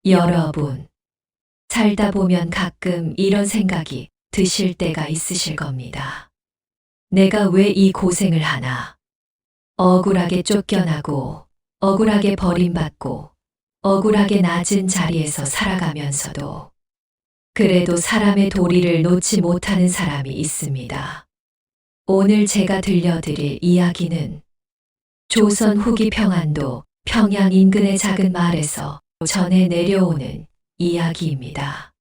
여러분, 살다 보면 가끔 이런 생각이 드실 때가 있으실 겁니다. 내가 왜 이 고생을 하나? 억울하게 쫓겨나고, 억울하게 버림받고, 억울하게 낮은 자리에서 살아가면서도, 그래도 사람의 도리를 놓지 못하는 사람이 있습니다. 오늘 제가 들려드릴 이야기는 조선 후기 평안도 평양 인근의 작은 마을에서 전해 내려오는 이야기입니다.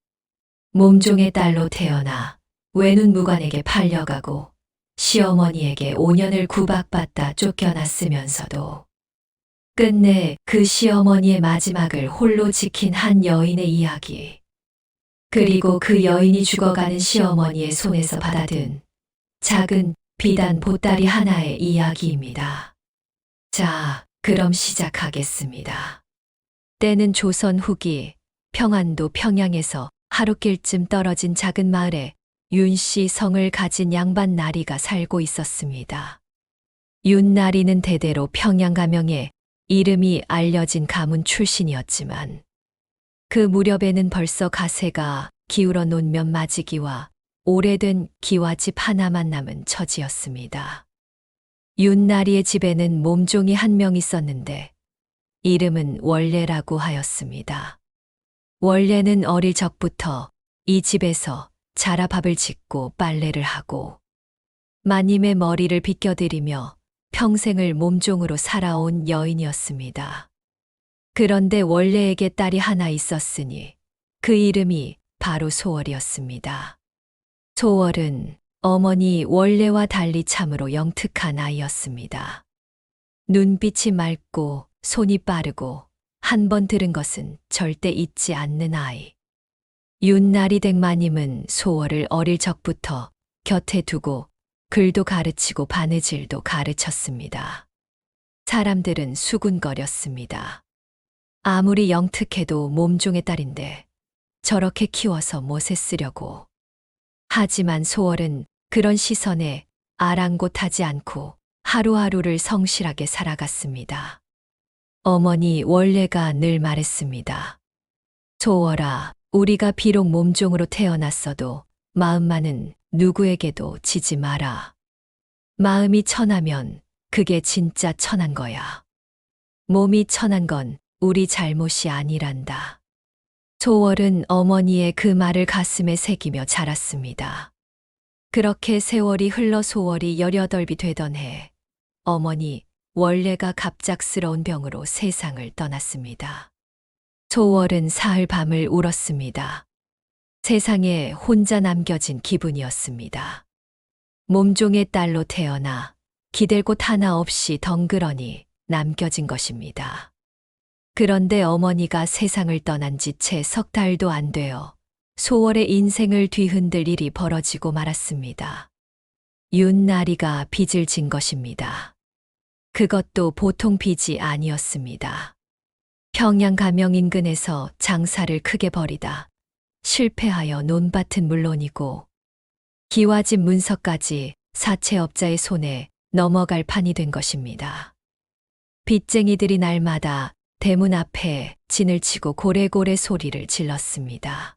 몸종의 딸로 태어나 외눈 무관에게 팔려가고 시어머니에게 5년을 구박받다 쫓겨났으면서도 끝내 그 시어머니의 마지막을 홀로 지킨 한 여인의 이야기. 그리고 그 여인이 죽어가는 시어머니의 손에서 받아든 작은 비단 보따리 하나의 이야기입니다. 자, 그럼 시작하겠습니다. 때는 조선 후기 평안도 평양에서 하루길쯤 떨어진 작은 마을에 윤씨 성을 가진 양반 나리가 살고 있었습니다. 윤나리는 대대로 평양 가명에 이름이 알려진 가문 출신이었지만 그 무렵에는 벌써 가세가 기울어 놓은 몇 마지기와 오래된 기와집 하나만 남은 처지였습니다. 윤나리의 집에는 몸종이 한 명 있었는데 이름은 원래라고 하였습니다. 원래는 어릴 적부터 이 집에서 자라밥을 짓고 빨래를 하고 마님의 머리를 빗겨드리며 평생을 몸종으로 살아온 여인이었습니다. 그런데 원래에게 딸이 하나 있었으니 그 이름이 바로 소월이었습니다. 소월은 어머니 원래와 달리 참으로 영특한 아이였습니다. 눈빛이 맑고 손이 빠르고 한 번 들은 것은 절대 잊지 않는 아이. 윤나리 댁마님은 소월을 어릴 적부터 곁에 두고 글도 가르치고 바느질도 가르쳤습니다. 사람들은 수군거렸습니다. 아무리 영특해도 몸종의 딸인데 저렇게 키워서 못에 쓰려고. 하지만 소월은 그런 시선에 아랑곳하지 않고 하루하루를 성실하게 살아갔습니다. 어머니 원래가 늘 말했습니다. 소월아, 우리가 비록 몸종으로 태어났어도 마음만은 누구에게도 지지 마라. 마음이 천하면 그게 진짜 천한 거야. 몸이 천한 건 우리 잘못이 아니란다. 소월은 어머니의 그 말을 가슴에 새기며 자랐습니다. 그렇게 세월이 흘러 소월이 18이 되던 해, 어머니 원래가 갑작스러운 병으로 세상을 떠났습니다. 소월은 사흘 밤을 울었습니다. 세상에 혼자 남겨진 기분이었습니다. 몸종의 딸로 태어나 기댈 곳 하나 없이 덩그러니 남겨진 것입니다. 그런데 어머니가 세상을 떠난 지 채 석 달도 안 되어 소월의 인생을 뒤흔들 일이 벌어지고 말았습니다. 윤나리가 빚을 진 것입니다. 그것도 보통 빚이 아니었습니다. 평양 가명 인근에서 장사를 크게 벌이다 실패하여 논밭은 물론이고 기와집 문서까지 사채업자의 손에 넘어갈 판이 된 것입니다. 빚쟁이들이 날마다 대문 앞에 진을 치고 고래고래 소리를 질렀습니다.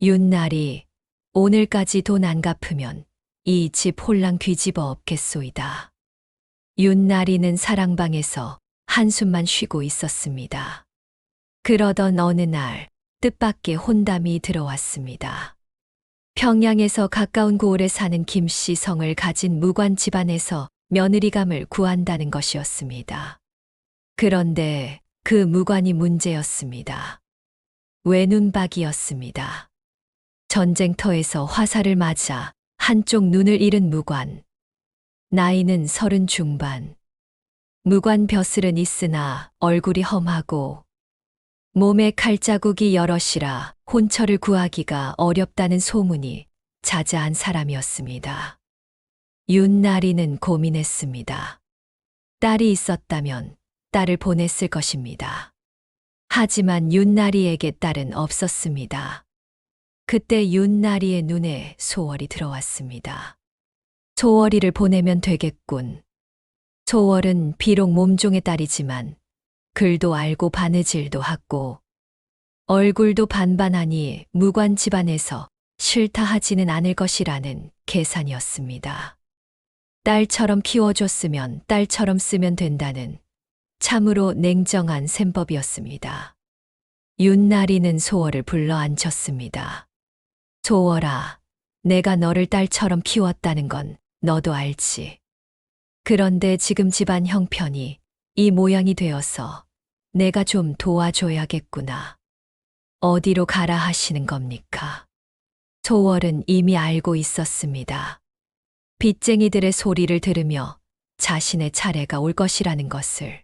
윤나리, 오늘까지 돈 안 갚으면 이 집 홀랑 뒤집어 엎겠소이다. 윤나리는 사랑방에서 한숨만 쉬고 있었습니다. 그러던 어느 날 뜻밖의 혼담이 들어왔습니다. 평양에서 가까운 고을에 사는 김씨 성을 가진 무관 집안에서 며느리감을 구한다는 것이었습니다. 그런데 그 무관이 문제였습니다. 외눈박이였습니다. 전쟁터에서 화살을 맞아 한쪽 눈을 잃은 무관. 나이는 30 중반. 무관 벼슬은 있으나 얼굴이 험하고 몸에 칼자국이 여럿이라 혼처를 구하기가 어렵다는 소문이 자자한 사람이었습니다. 윤나리는 고민했습니다. 딸이 있었다면 딸을 보냈을 것입니다. 하지만 윤나리에게 딸은 없었습니다. 그때 윤나리의 눈에 소월이 들어왔습니다. 소월이를 보내면 되겠군. 소월은 비록 몸종의 딸이지만 글도 알고 바느질도 하고 얼굴도 반반하니 무관 집안에서 싫다 하지는 않을 것이라는 계산이었습니다. 딸처럼 키워줬으면 딸처럼 쓰면 된다는 참으로 냉정한 셈법이었습니다. 윤나리는 소월을 불러 앉혔습니다. 소월아, 내가 너를 딸처럼 키웠다는 건 너도 알지. 그런데 지금 집안 형편이 이 모양이 되어서 내가 좀 도와줘야겠구나. 어디로 가라 하시는 겁니까? 소월은 이미 알고 있었습니다. 빚쟁이들의 소리를 들으며 자신의 차례가 올 것이라는 것을.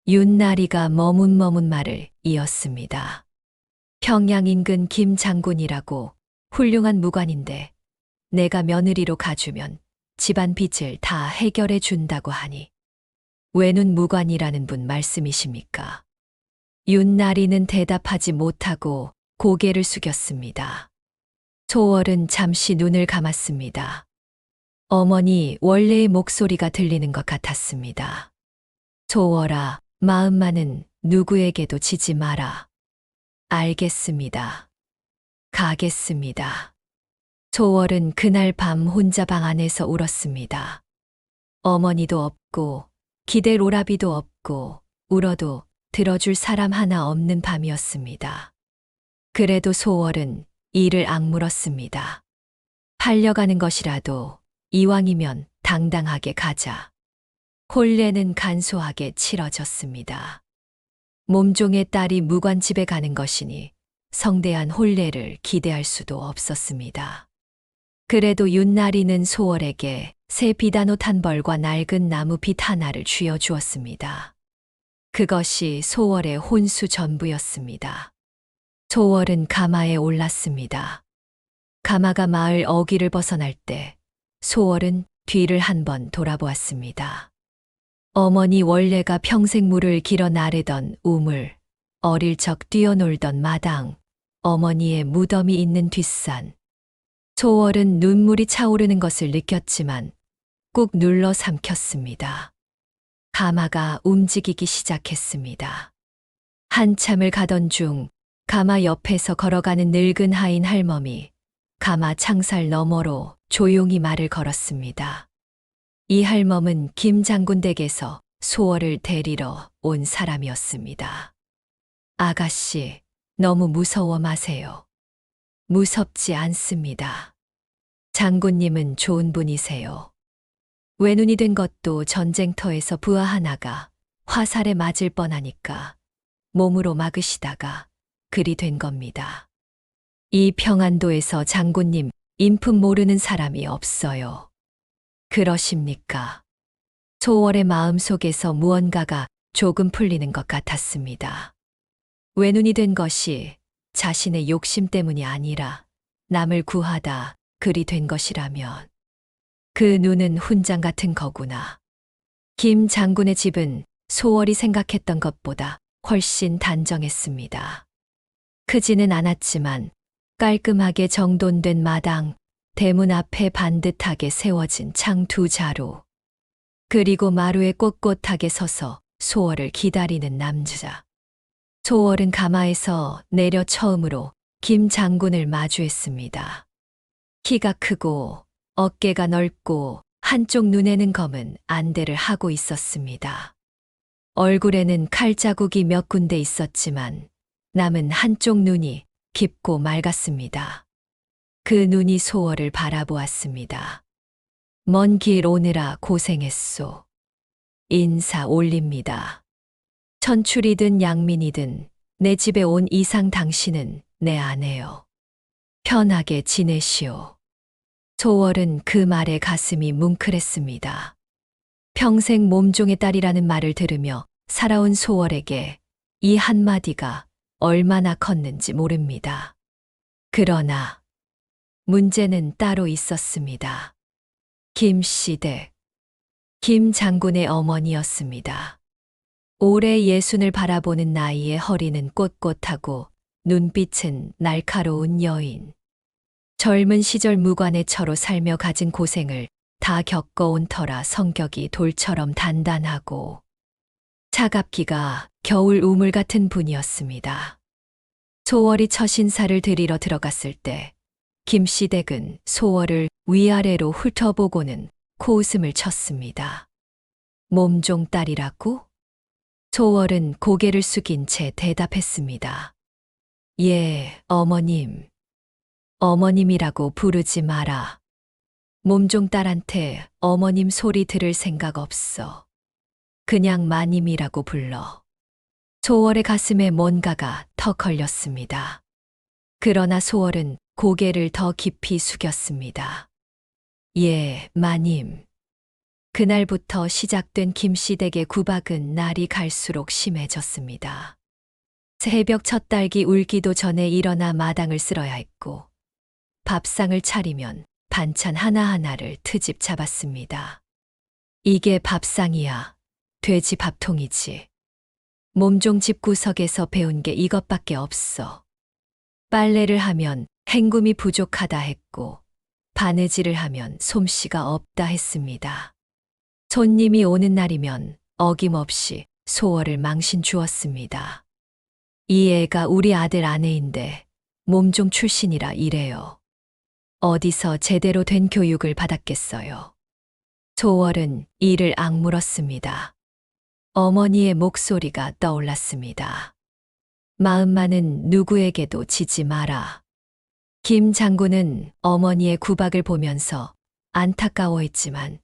윤나리가 머문머문 말을 이었습니다. 평양 인근 김 장군이라고 훌륭한 무관인데 내가 며느리로 가주면 집안 빚을 다 해결해 준다고 하니 외눈 무관이라는 분 말씀이십니까? 윤나리는 대답하지 못하고 고개를 숙였습니다. 소월은 잠시 눈을 감았습니다. 어머니 원래의 목소리가 들리는 것 같았습니다. 소월아, 마음만은 누구에게도 지지 마라. 알겠습니다. 가겠습니다. 소월은 그날 밤 혼자 방 안에서 울었습니다. 어머니도 없고 기댈 오라비도 없고 울어도 들어줄 사람 하나 없는 밤이었습니다. 그래도 소월은 이를 악물었습니다. 팔려가는 것이라도 이왕이면 당당하게 가자. 혼례는 간소하게 치러졌습니다. 몸종의 딸이 무관집에 가는 것이니 성대한 혼례를 기대할 수도 없었습니다. 그래도 윤나리는 소월에게 새 비단옷 한 벌과 낡은 나무 빗 하나를 쥐어 주었습니다. 그것이 소월의 혼수 전부였습니다. 소월은 가마에 올랐습니다. 가마가 마을 어귀를 벗어날 때 소월은 뒤를 한번 돌아보았습니다. 어머니 원래가 평생 물을 길어 나르던 우물, 어릴 적 뛰어놀던 마당, 어머니의 무덤이 있는 뒷산. 소월은 눈물이 차오르는 것을 느꼈지만 꾹 눌러 삼켰습니다. 가마가 움직이기 시작했습니다. 한참을 가던 중 가마 옆에서 걸어가는 늙은 하인 할멈이 가마 창살 너머로 조용히 말을 걸었습니다. 이 할멈은 김 장군 댁에서 소월을 데리러 온 사람이었습니다. 아가씨, 너무 무서워 마세요. 무섭지 않습니다. 장군님은 좋은 분이세요. 외눈이 된 것도 전쟁터에서 부하 하나가 화살에 맞을 뻔하니까 몸으로 막으시다가 그리 된 겁니다. 이 평안도에서 장군님 인품 모르는 사람이 없어요. 그러십니까? 소월의 마음 속에서 무언가가 조금 풀리는 것 같았습니다. 외눈이 된 것이 자신의 욕심 때문이 아니라 남을 구하다 그리 된 것이라면 그 눈은 훈장 같은 거구나. 김 장군의 집은 소월이 생각했던 것보다 훨씬 단정했습니다. 크지는 않았지만 깔끔하게 정돈된 마당, 대문 앞에 반듯하게 세워진 창 두 자루, 그리고 마루에 꼿꼿하게 서서 소월을 기다리는 남자. 소월은 가마에서 내려 처음으로 김 장군을 마주했습니다. 키가 크고 어깨가 넓고 한쪽 눈에는 검은 안대를 하고 있었습니다. 얼굴에는 칼자국이 몇 군데 있었지만 남은 한쪽 눈이 깊고 맑았습니다. 그 눈이 소월을 바라보았습니다. 먼 길 오느라 고생했소. 인사 올립니다. 천출이든 양민이든 내 집에 온 이상 당신은 내 아내요. 편하게 지내시오. 소월은 그 말에 가슴이 뭉클했습니다. 평생 몸종의 딸이라는 말을 들으며 살아온 소월에게 이 한마디가 얼마나 컸는지 모릅니다. 그러나 문제는 따로 있었습니다. 김씨댁, 김 장군의 어머니였습니다. 올해 예순을 바라보는 나이에 허리는 꼿꼿하고 눈빛은 날카로운 여인. 젊은 시절 무관의 처로 살며 가진 고생을 다 겪어온 터라 성격이 돌처럼 단단하고 차갑기가 겨울 우물 같은 분이었습니다. 소월이 처신사를 드리러 들어갔을 때 김씨댁은 소월을 위아래로 훑어보고는 코웃음을 쳤습니다. 몸종 딸이라고? 소월은 고개를 숙인 채 대답했습니다. 예, 어머님. 어머님이라고 부르지 마라. 몸종 딸한테 어머님 소리 들을 생각 없어. 그냥 마님이라고 불러. 소월의 가슴에 뭔가가 턱 걸렸습니다. 그러나 소월은 고개를 더 깊이 숙였습니다. 예, 마님. 그날부터 시작된 김씨댁의 구박은 날이 갈수록 심해졌습니다. 새벽 첫 딸기 울기도 전에 일어나 마당을 쓸어야 했고, 밥상을 차리면 반찬 하나하나를 트집 잡았습니다. 이게 밥상이야. 돼지 밥통이지. 몸종 집구석에서 배운 게 이것밖에 없어. 빨래를 하면 헹굼이 부족하다 했고, 바느질을 하면 솜씨가 없다 했습니다. 손님이 오는 날이면 어김없이 소월을 망신 주었습니다. 이 애가 우리 아들 아내인데 몸종 출신이라 이래요. 어디서 제대로 된 교육을 받았겠어요. 소월은 이를 악물었습니다. 어머니의 목소리가 떠올랐습니다. 마음만은 누구에게도 지지 마라. 김 장군은 어머니의 구박을 보면서 안타까워했지만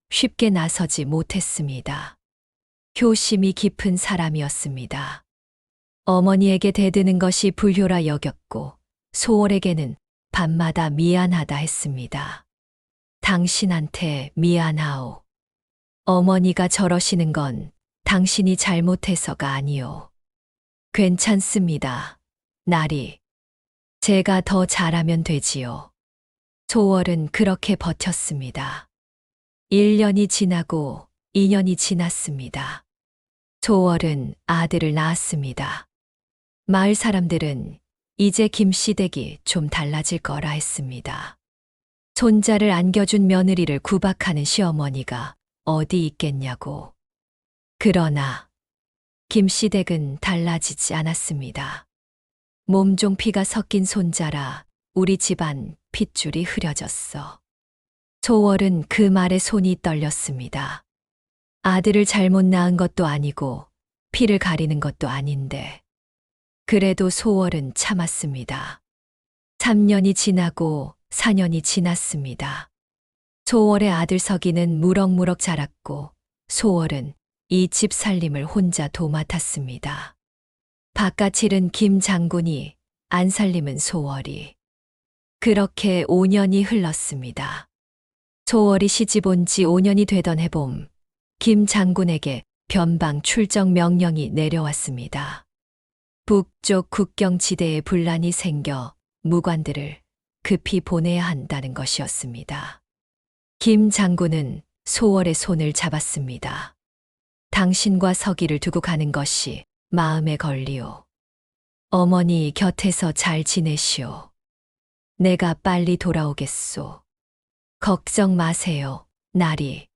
쉽게 나서지 못했습니다. 효심이 깊은 사람이었습니다. 어머니에게 대드는 것이 불효라 여겼고 소월에게는 밤마다 미안하다 했습니다. 당신한테 미안하오. 어머니가 저러시는 건 당신이 잘못해서가 아니오. 괜찮습니다. 나리. 제가 더 잘하면 되지요. 소월은 그렇게 버텼습니다. 1년이 지나고 2년이 지났습니다. 소월은 아들을 낳았습니다. 마을 사람들은 이제 김씨댁이 좀 달라질 거라 했습니다. 손자를 안겨준 며느리를 구박하는 시어머니가 어디 있겠냐고. 그러나 김씨댁은 달라지지 않았습니다. 몸종 피가 섞인 손자라 우리 집안 핏줄이 흐려졌어. 소월은 그 말에 손이 떨렸습니다. 아들을 잘못 낳은 것도 아니고 피를 가리는 것도 아닌데. 그래도 소월은 참았습니다. 3년이 지나고 4년이 지났습니다. 소월의 아들 석이는 무럭무럭 자랐고 소월은 이 집 살림을 혼자 도맡았습니다. 바깥일은 김 장군이, 안살림은 소월이. 그렇게 5년이 흘렀습니다. 소월이 시집 온 지 5년이 되던 해봄, 김 장군에게 변방 출정 명령이 내려왔습니다. 북쪽 국경지대에 분란이 생겨 무관들을 급히 보내야 한다는 것이었습니다. 김 장군은 소월의 손을 잡았습니다. 당신과 서기를 두고 가는 것이 마음에 걸리오. 어머니 곁에서 잘 지내시오. 내가 빨리 돌아오겠소. 걱정 마세요, 나리.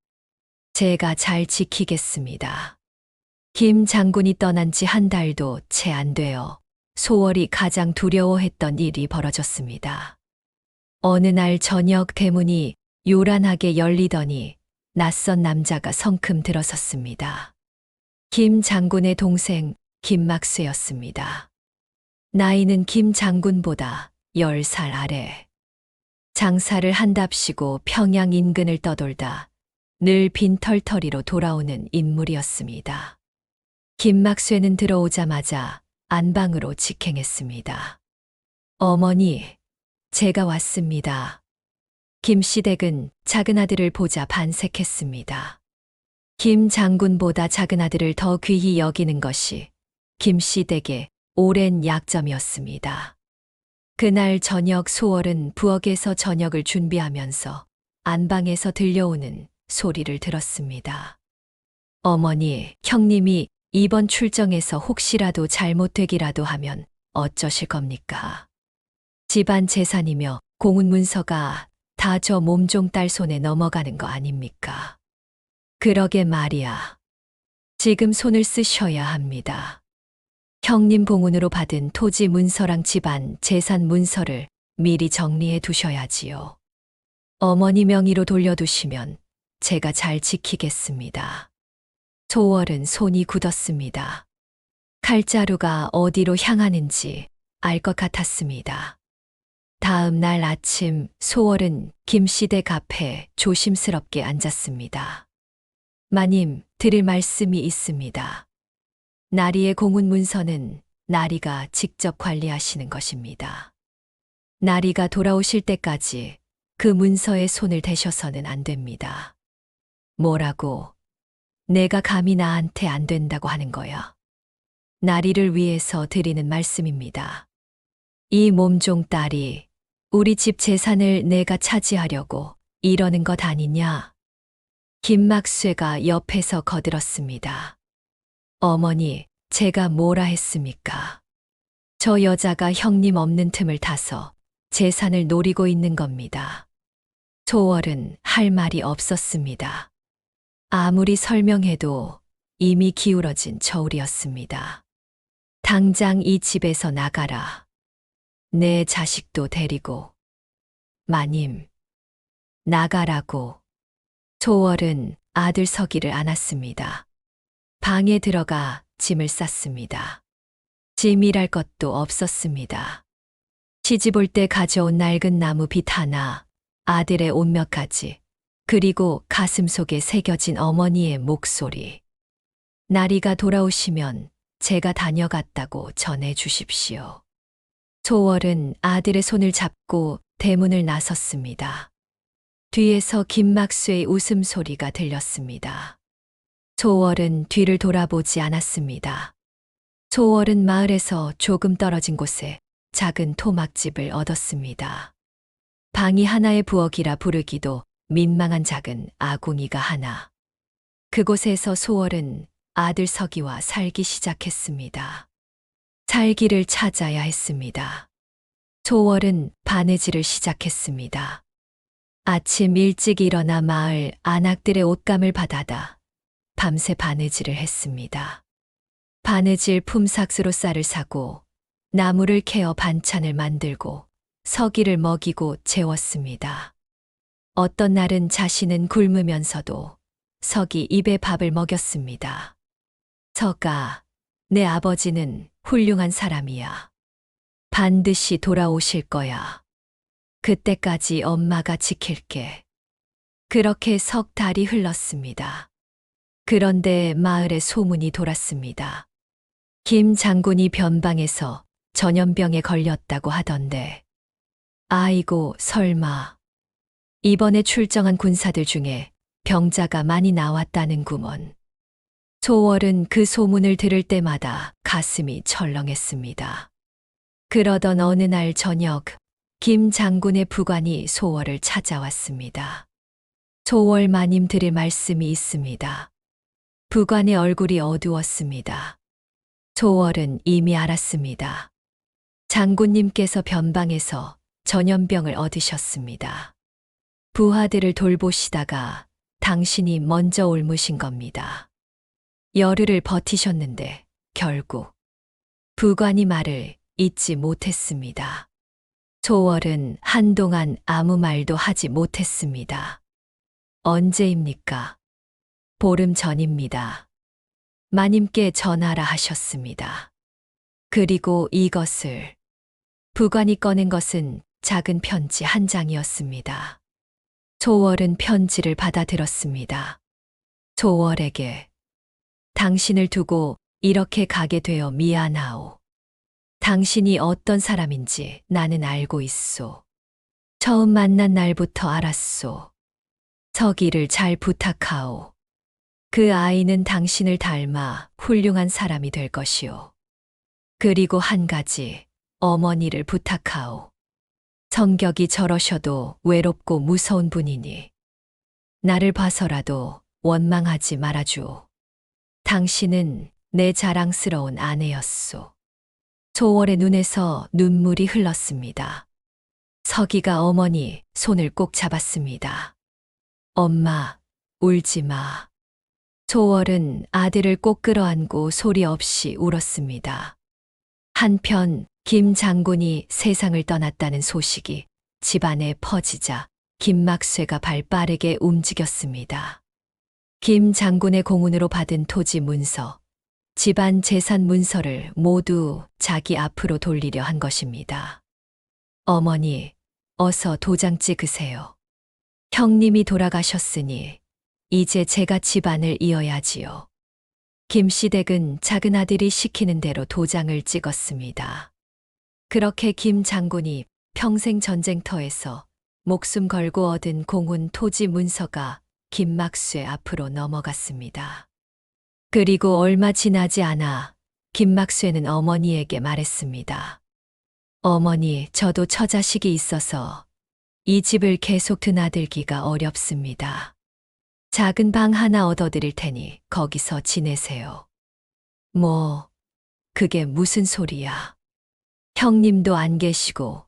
제가 잘 지키겠습니다. 김 장군이 떠난 지 한 달도 채 안 되어 소월이 가장 두려워했던 일이 벌어졌습니다. 어느 날 저녁 대문이 요란하게 열리더니 낯선 남자가 성큼 들어섰습니다. 김 장군의 동생 김막쇠였습니다. 나이는 김 장군보다 10살 아래. 장사를 한답시고 평양 인근을 떠돌다 늘 빈털터리로 돌아오는 인물이었습니다. 김막쇠는 들어오자마자 안방으로 직행했습니다. 어머니, 제가 왔습니다. 김씨댁은 작은 아들을 보자 반색했습니다. 김 장군보다 작은 아들을 더 귀히 여기는 것이 김씨댁의 오랜 약점이었습니다. 그날 저녁 소월은 부엌에서 저녁을 준비하면서 안방에서 들려오는 소리를 들었습니다. 어머니, 형님이 이번 출정에서 혹시라도 잘못되기라도 하면 어쩌실 겁니까? 집안 재산이며 공훈 문서가 다 저 몸종 딸 손에 넘어가는 거 아닙니까? 그러게 말이야. 지금 손을 쓰셔야 합니다. 형님 봉운으로 받은 토지 문서랑 집안 재산 문서를 미리 정리해 두셔야지요. 어머니 명의로 돌려두시면 제가 잘 지키겠습니다. 조월은 손이 굳었습니다. 칼자루가 어디로 향하는지 알 것 같았습니다. 다음 날 아침 소월은 김씨댁 앞에 조심스럽게 앉았습니다. 마님, 드릴 말씀이 있습니다. 나리의 공운 문서는 나리가 직접 관리하시는 것입니다. 나리가 돌아오실 때까지 그 문서에 손을 대셔서는 안 됩니다. 뭐라고? 내가 감히 나한테 안 된다고 하는 거야. 나리를 위해서 드리는 말씀입니다. 이 몸종 딸이 우리 집 재산을 내가 차지하려고 이러는 것 아니냐? 김막쇠가 옆에서 거들었습니다. 어머니, 제가 뭐라 했습니까? 저 여자가 형님 없는 틈을 타서 재산을 노리고 있는 겁니다. 조월은 할 말이 없었습니다. 아무리 설명해도 이미 기울어진 저울이었습니다. 당장 이 집에서 나가라. 내 자식도 데리고. 마님, 나가라고. 조월은 아들 서기를 안았습니다. 방에 들어가 짐을 쌌습니다. 짐이랄 것도 없었습니다. 시집 올 때 가져온 낡은 나무 빗 하나, 아들의 옷 몇 가지, 그리고 가슴 속에 새겨진 어머니의 목소리. 나리가 돌아오시면 제가 다녀갔다고 전해 주십시오. 조월은 아들의 손을 잡고 대문을 나섰습니다. 뒤에서 김막쇠의 웃음소리가 들렸습니다. 조월은 뒤를 돌아보지 않았습니다. 조월은 마을에서 조금 떨어진 곳에 작은 토막집을 얻었습니다. 방이 하나의 부엌이라 부르기도 민망한 작은 아궁이가 하나. 그곳에서 소월은 아들 서기와 살기 시작했습니다. 살기를 찾아야 했습니다. 조월은 바느질을 시작했습니다. 아침 일찍 일어나 마을 안악들의 옷감을 받아다 밤새 바느질을 했습니다. 바느질 품삯으로 쌀을 사고 나무를 캐어 반찬을 만들고 서기를 먹이고 재웠습니다. 어떤 날은 자신은 굶으면서도 서기 입에 밥을 먹였습니다. 서가, 내 아버지는 훌륭한 사람이야. 반드시 돌아오실 거야. 그때까지 엄마가 지킬게. 그렇게 석 달이 흘렀습니다. 그런데 마을에 소문이 돌았습니다. 김 장군이 변방에서 전염병에 걸렸다고 하던데. 아이고, 설마. 이번에 출정한 군사들 중에 병자가 많이 나왔다는구먼. 조월은 그 소문을 들을 때마다 가슴이 철렁했습니다. 그러던 어느 날 저녁, 김 장군의 부관이 소월을 찾아왔습니다. 조월 마님 드릴 말씀이 있습니다. 부관의 얼굴이 어두웠습니다. 조월은 이미 알았습니다. 장군님께서 변방에서 전염병을 얻으셨습니다. 부하들을 돌보시다가 당신이 먼저 옮으신 겁니다. 열흘을 버티셨는데 결국 부관이 말을 잊지 못했습니다. 조월은 한동안 아무 말도 하지 못했습니다. 언제입니까? 보름 전입니다. 마님께 전하라 하셨습니다. 그리고 이것을 부관이 꺼낸 것은 작은 편지 한 장이었습니다. 조월은 편지를 받아들었습니다. 조월에게 당신을 두고 이렇게 가게 되어 미안하오. 당신이 어떤 사람인지 나는 알고 있소. 처음 만난 날부터 알았소. 서기를 잘 부탁하오. 그 아이는 당신을 닮아 훌륭한 사람이 될 것이오. 그리고 한 가지, 어머니를 부탁하오. 성격이 저러셔도 외롭고 무서운 분이니 나를 봐서라도 원망하지 말아주오. 당신은 내 자랑스러운 아내였소. 조월의 눈에서 눈물이 흘렀습니다. 서기가 어머니 손을 꼭 잡았습니다. 엄마, 울지 마. 조월은 아들을 꼭 끌어안고 소리 없이 울었습니다. 한편 김 장군이 세상을 떠났다는 소식이 집안에 퍼지자 김막쇠가 발빠르게 움직였습니다. 김 장군의 공훈으로 받은 토지 문서, 집안 재산 문서를 모두 자기 앞으로 돌리려 한 것입니다. 어머니, 어서 도장 찍으세요. 형님이 돌아가셨으니 이제 제가 집안을 이어야지요. 김씨댁은 작은 아들이 시키는 대로 도장을 찍었습니다. 그렇게 김 장군이 평생 전쟁터에서 목숨 걸고 얻은 공훈 토지 문서가 김막쇠 앞으로 넘어갔습니다. 그리고 얼마 지나지 않아 김막쇠는 어머니에게 말했습니다. 어머니, 저도 처자식이 있어서 이 집을 계속 드나들기가 어렵습니다. 작은 방 하나 얻어드릴 테니 거기서 지내세요. 뭐, 그게 무슨 소리야. 형님도 안 계시고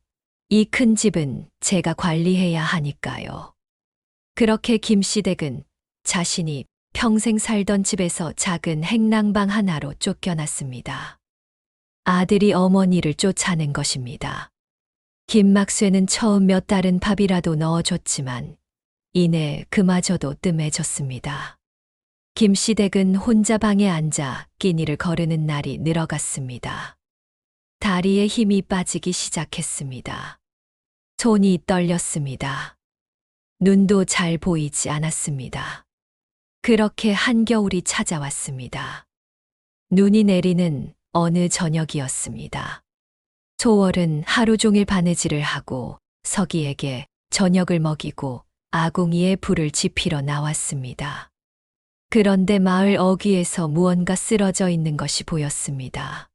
이 큰 집은 제가 관리해야 하니까요. 그렇게 김씨댁은 자신이 평생 살던 집에서 작은 행랑방 하나로 쫓겨났습니다. 아들이 어머니를 쫓아낸 것입니다. 김막쇠는 처음 몇 달은 밥이라도 넣어줬지만 이내 그마저도 뜸해졌습니다. 김씨댁은 혼자 방에 앉아 끼니를 거르는 날이 늘어갔습니다. 다리에 힘이 빠지기 시작했습니다. 손이 떨렸습니다. 눈도 잘 보이지 않았습니다. 그렇게 한겨울이 찾아왔습니다. 눈이 내리는 어느 저녁이었습니다. 소월은 하루 종일 바느질을 하고 서기에게 저녁을 먹이고 아궁이에 불을 지피러 나왔습니다. 그런데 마을 어귀에서 무언가 쓰러져 있는 것이 보였습니다.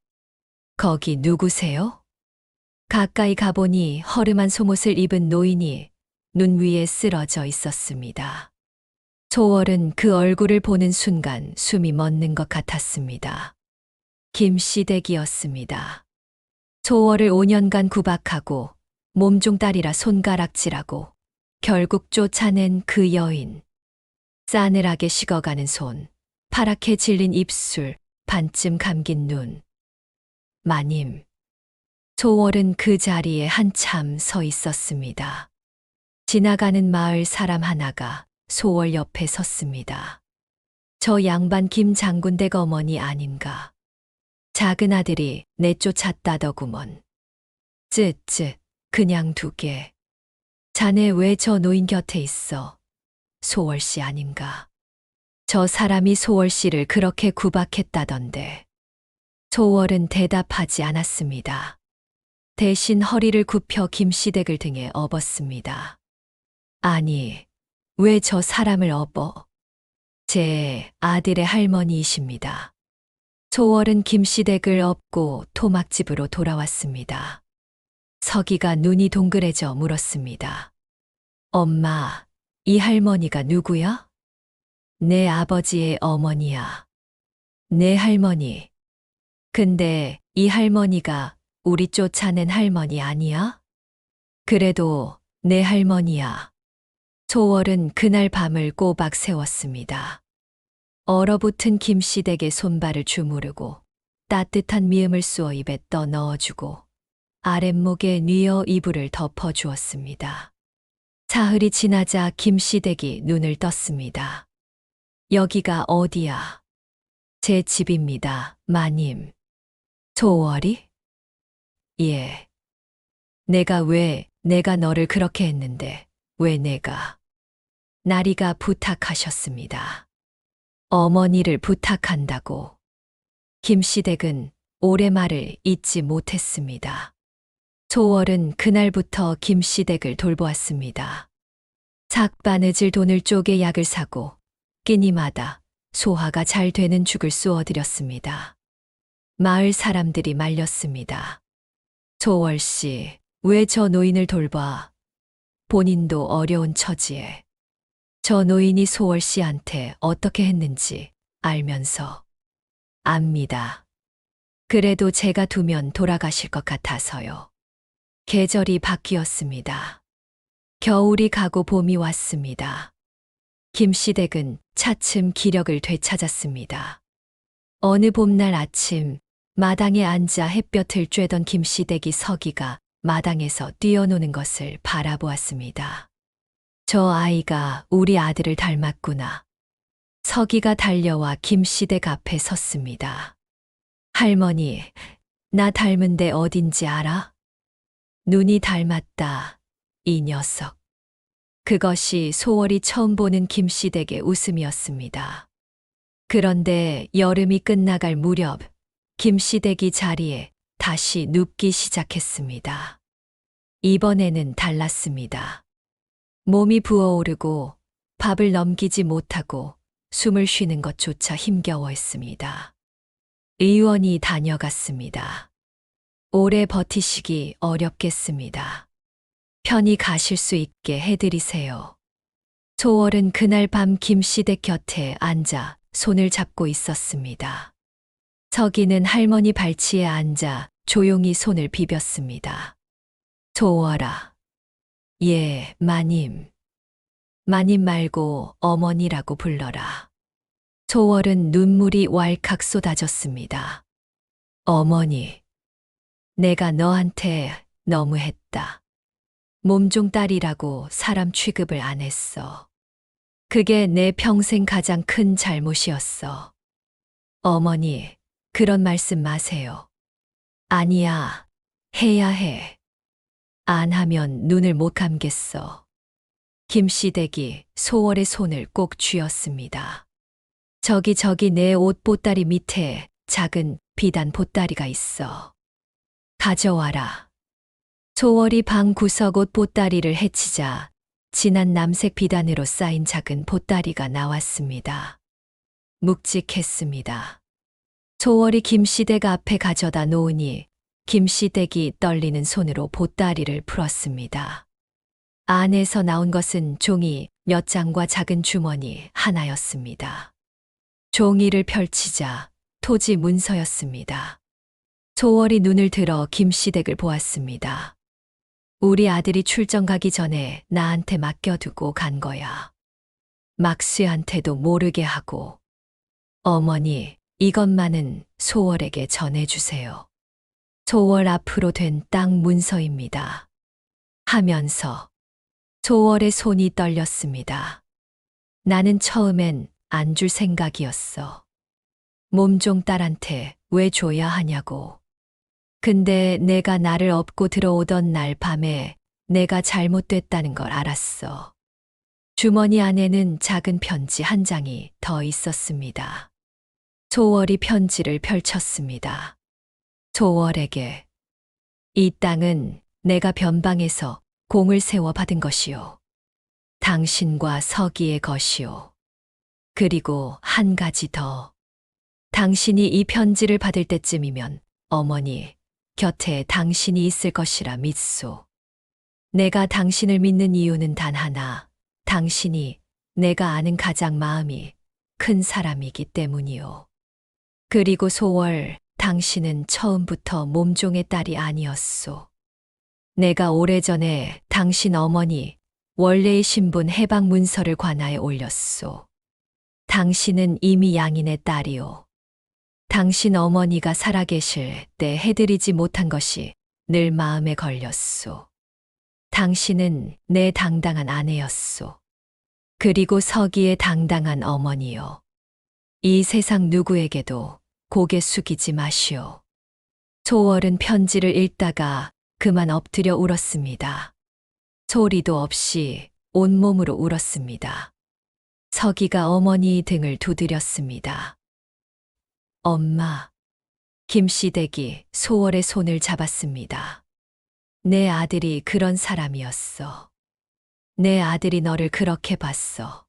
거기 누구세요? 가까이 가보니 허름한 속옷을 입은 노인이 눈 위에 쓰러져 있었습니다. 소월은 그 얼굴을 보는 순간 숨이 멎는 것 같았습니다. 김씨댁이었습니다. 소월을 5년간 구박하고 몸종딸이라 손가락질하고 결국 쫓아낸 그 여인. 싸늘하게 식어가는 손, 파랗게 질린 입술, 반쯤 감긴 눈. 마님. 소월은 그 자리에 한참 서 있었습니다. 지나가는 마을 사람 하나가 소월 옆에 섰습니다. 저 양반 김 장군댁 어머니 아닌가. 작은 아들이 내쫓았다더구먼. 쯧쯧, 그냥 두게. 자네 왜 저 노인 곁에 있어? 소월 씨 아닌가. 저 사람이 소월 씨를 그렇게 구박했다던데. 소월은 대답하지 않았습니다. 대신 허리를 굽혀 김씨댁을 등에 업었습니다. 아니, 왜 저 사람을 업어? 제 아들의 할머니이십니다. 소월은 김씨댁을 업고 토막집으로 돌아왔습니다. 서기가 눈이 동그래져 물었습니다. 엄마, 이 할머니가 누구야? 내 아버지의 어머니야. 내 할머니. 근데 이 할머니가 우리 쫓아낸 할머니 아니야? 그래도 내 할머니야. 소월은 그날 밤을 꼬박 세웠습니다. 얼어붙은 김씨댁의 손발을 주무르고 따뜻한 미음을 쑤어 입에 떠 넣어주고 아랫목에 뉘어 이불을 덮어주었습니다. 사흘이 지나자 김씨댁이 눈을 떴습니다. 여기가 어디야? 제 집입니다, 마님. 소월이? 예. 내가 너를 그렇게 했는데 왜 내가? 나리가 부탁하셨습니다. 어머니를 부탁한다고. 김씨댁은 올해 말을 잊지 못했습니다. 소월은 그날부터 김씨댁을 돌보았습니다. 삭바느질 돈을 쪼개 약을 사고 끼니마다 소화가 잘 되는 죽을 쏘어드렸습니다. 마을 사람들이 말렸습니다. 소월 씨, 왜 저 노인을 돌봐? 본인도 어려운 처지에. 저 노인이 소월 씨한테 어떻게 했는지 알면서. 압니다. 그래도 제가 두면 돌아가실 것 같아서요. 계절이 바뀌었습니다. 겨울이 가고 봄이 왔습니다. 김씨댁은 차츰 기력을 되찾았습니다. 어느 봄날 아침 마당에 앉아 햇볕을 쬐던 김시댁이 서기가 마당에서 뛰어노는 것을 바라보았습니다. 저 아이가 우리 아들을 닮았구나. 서기가 달려와 김시댁 앞에 섰습니다. 할머니, 나 닮은 데 어딘지 알아? 눈이 닮았다, 이 녀석. 그것이 소월이 처음 보는 김시댁의 웃음이었습니다. 그런데 여름이 끝나갈 무렵 김시댁이 자리에 다시 눕기 시작했습니다. 이번에는 달랐습니다. 몸이 부어오르고 밥을 넘기지 못하고 숨을 쉬는 것조차 힘겨워했습니다. 의원이 다녀갔습니다. 오래 버티시기 어렵겠습니다. 편히 가실 수 있게 해드리세요. 소월은 그날 밤 김시댁 곁에 앉아 손을 잡고 있었습니다. 서기는 할머니 발치에 앉아 조용히 손을 비볐습니다. 소월아. 예, 마님. 마님 말고 어머니라고 불러라. 소월은 눈물이 왈칵 쏟아졌습니다. 어머니. 내가 너한테 너무했다. 몸종딸이라고 사람 취급을 안 했어. 그게 내 평생 가장 큰 잘못이었어. 어머니, 그런 말씀 마세요. 아니야, 해야 해. 안 하면 눈을 못 감겠어. 김시댁이 소월의 손을 꼭 쥐었습니다. 저기 내 옷 보따리 밑에 작은 비단 보따리가 있어. 가져와라. 소월이 방 구석 옷 보따리를 헤치자 진한 남색 비단으로 쌓인 작은 보따리가 나왔습니다. 묵직했습니다. 소월이 김시댁 앞에 가져다 놓으니 김시댁이 떨리는 손으로 보따리를 풀었습니다. 안에서 나온 것은 종이 몇 장과 작은 주머니 하나였습니다. 종이를 펼치자 토지 문서였습니다. 소월이 눈을 들어 김시댁을 보았습니다. 우리 아들이 출정 가기 전에 나한테 맡겨두고 간 거야. 막수한테도 모르게 하고. 어머니, 이것만은 소월에게 전해주세요. 소월 앞으로 된 땅 문서입니다. 하면서 소월의 손이 떨렸습니다. 나는 처음엔 안 줄 생각이었어. 몸종 딸한테 왜 줘야 하냐고. 근데 내가 나를 업고 들어오던 날 밤에 내가 잘못됐다는 걸 알았어. 주머니 안에는 작은 편지 한 장이 더 있었습니다. 소월이 편지를 펼쳤습니다. 소월에게 이 땅은 내가 변방에서 공을 세워 받은 것이요. 당신과 서기의 것이요. 그리고 한 가지 더. 당신이 이 편지를 받을 때쯤이면 어머니 곁에 당신이 있을 것이라 믿소. 내가 당신을 믿는 이유는 단 하나. 당신이 내가 아는 가장 마음이 큰 사람이기 때문이요. 그리고 소월, 당신은 처음부터 몸종의 딸이 아니었소. 내가 오래전에 당신 어머니 원래의 신분 해방 문서를 관하에 올렸소. 당신은 이미 양인의 딸이요. 당신 어머니가 살아계실 때 해드리지 못한 것이 늘 마음에 걸렸소. 당신은 내 당당한 아내였소. 그리고 서기의 당당한 어머니요. 이 세상 누구에게도 고개 숙이지 마시오. 소월은 편지를 읽다가 그만 엎드려 울었습니다. 소리도 없이 온몸으로 울었습니다. 서기가 어머니 등을 두드렸습니다. 엄마. 김시댁이 소월의 손을 잡았습니다. 내 아들이 그런 사람이었어. 내 아들이 너를 그렇게 봤어.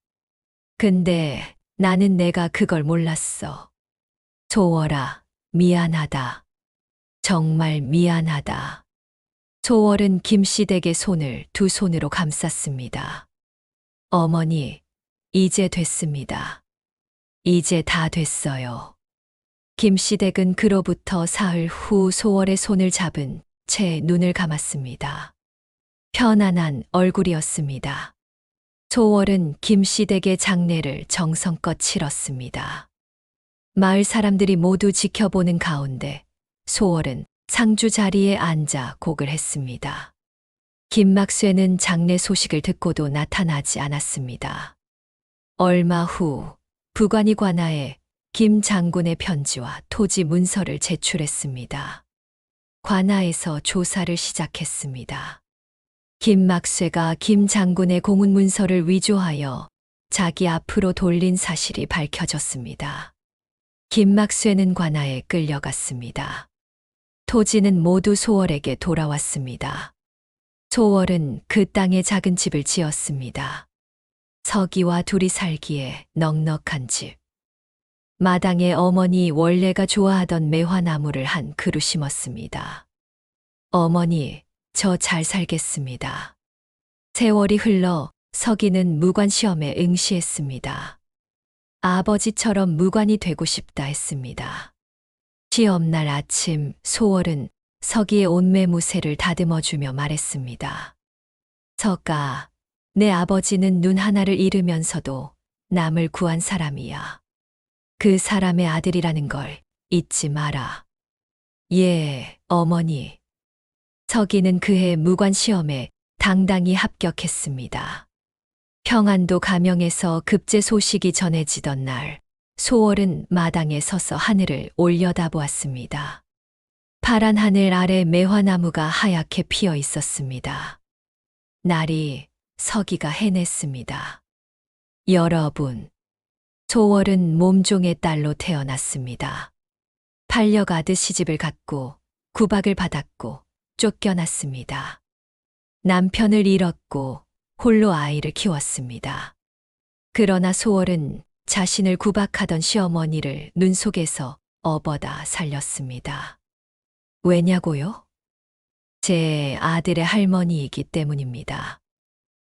근데 나는 내가 그걸 몰랐어. 소월아, 미안하다. 정말 미안하다. 소월은 김시댁의 손을 두 손으로 감쌌습니다. 어머니, 이제 됐습니다. 이제 다 됐어요. 김시댁은 그로부터 사흘 후 소월의 손을 잡은 채 눈을 감았습니다. 편안한 얼굴이었습니다. 소월은 김시댁의 장례를 정성껏 치렀습니다. 마을 사람들이 모두 지켜보는 가운데 소월은 상주 자리에 앉아 곡을 했습니다. 김막쇠는 장례 소식을 듣고도 나타나지 않았습니다. 얼마 후 부관이 관하에 김 장군의 편지와 토지 문서를 제출했습니다. 관하에서 조사를 시작했습니다. 김막쇠가 김 장군의 공문 문서를 위조하여 자기 앞으로 돌린 사실이 밝혀졌습니다. 김막쇠는 관하에 끌려갔습니다. 토지는 모두 소월에게 돌아왔습니다. 소월은 그 땅에 작은 집을 지었습니다. 서기와 둘이 살기에 넉넉한 집. 마당에 어머니 원래가 좋아하던 매화나무를 한 그루 심었습니다. 어머니, 저 잘 살겠습니다. 세월이 흘러 서기는 무관 시험에 응시했습니다. 아버지처럼 무관이 되고 싶다 했습니다. 시험날 아침 소월은 서기의 옷매무새를 다듬어주며 말했습니다. 서가, 내 아버지는 눈 하나를 잃으면서도 남을 구한 사람이야. 그 사람의 아들이라는 걸 잊지 마라. 예, 어머니. 서기는 그해 무관 시험에 당당히 합격했습니다. 평안도 가명에서 급제 소식이 전해지던 날, 소월은 마당에 서서 하늘을 올려다보았습니다. 파란 하늘 아래 매화나무가 하얗게 피어 있었습니다. 날이 서기가 해냈습니다. 여러분, 소월은 몸종의 딸로 태어났습니다. 팔려가듯 시집을 갔고 구박을 받았고 쫓겨났습니다. 남편을 잃었고 홀로 아이를 키웠습니다. 그러나 소월은 자신을 구박하던 시어머니를 눈 속에서 업어다 살렸습니다. 왜냐고요? 제 아들의 할머니이기 때문입니다.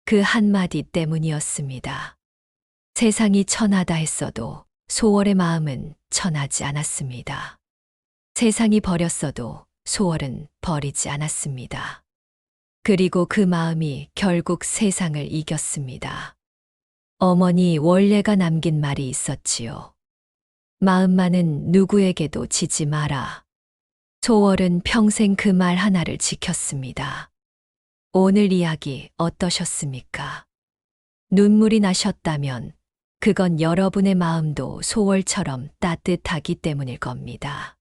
그 한마디 때문이었습니다. 세상이 천하다 했어도 소월의 마음은 천하지 않았습니다. 세상이 버렸어도 소월은 버리지 않았습니다. 그리고 그 마음이 결국 세상을 이겼습니다. 어머니 원래가 남긴 말이 있었지요. 마음만은 누구에게도 지지 마라. 소월은 평생 그 말 하나를 지켰습니다. 오늘 이야기 어떠셨습니까? 눈물이 나셨다면 그건 여러분의 마음도 소월처럼 따뜻하기 때문일 겁니다.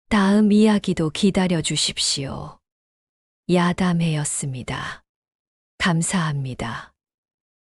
다음 이야기도 기다려 주십시오. 야담회였습니다. 감사합니다.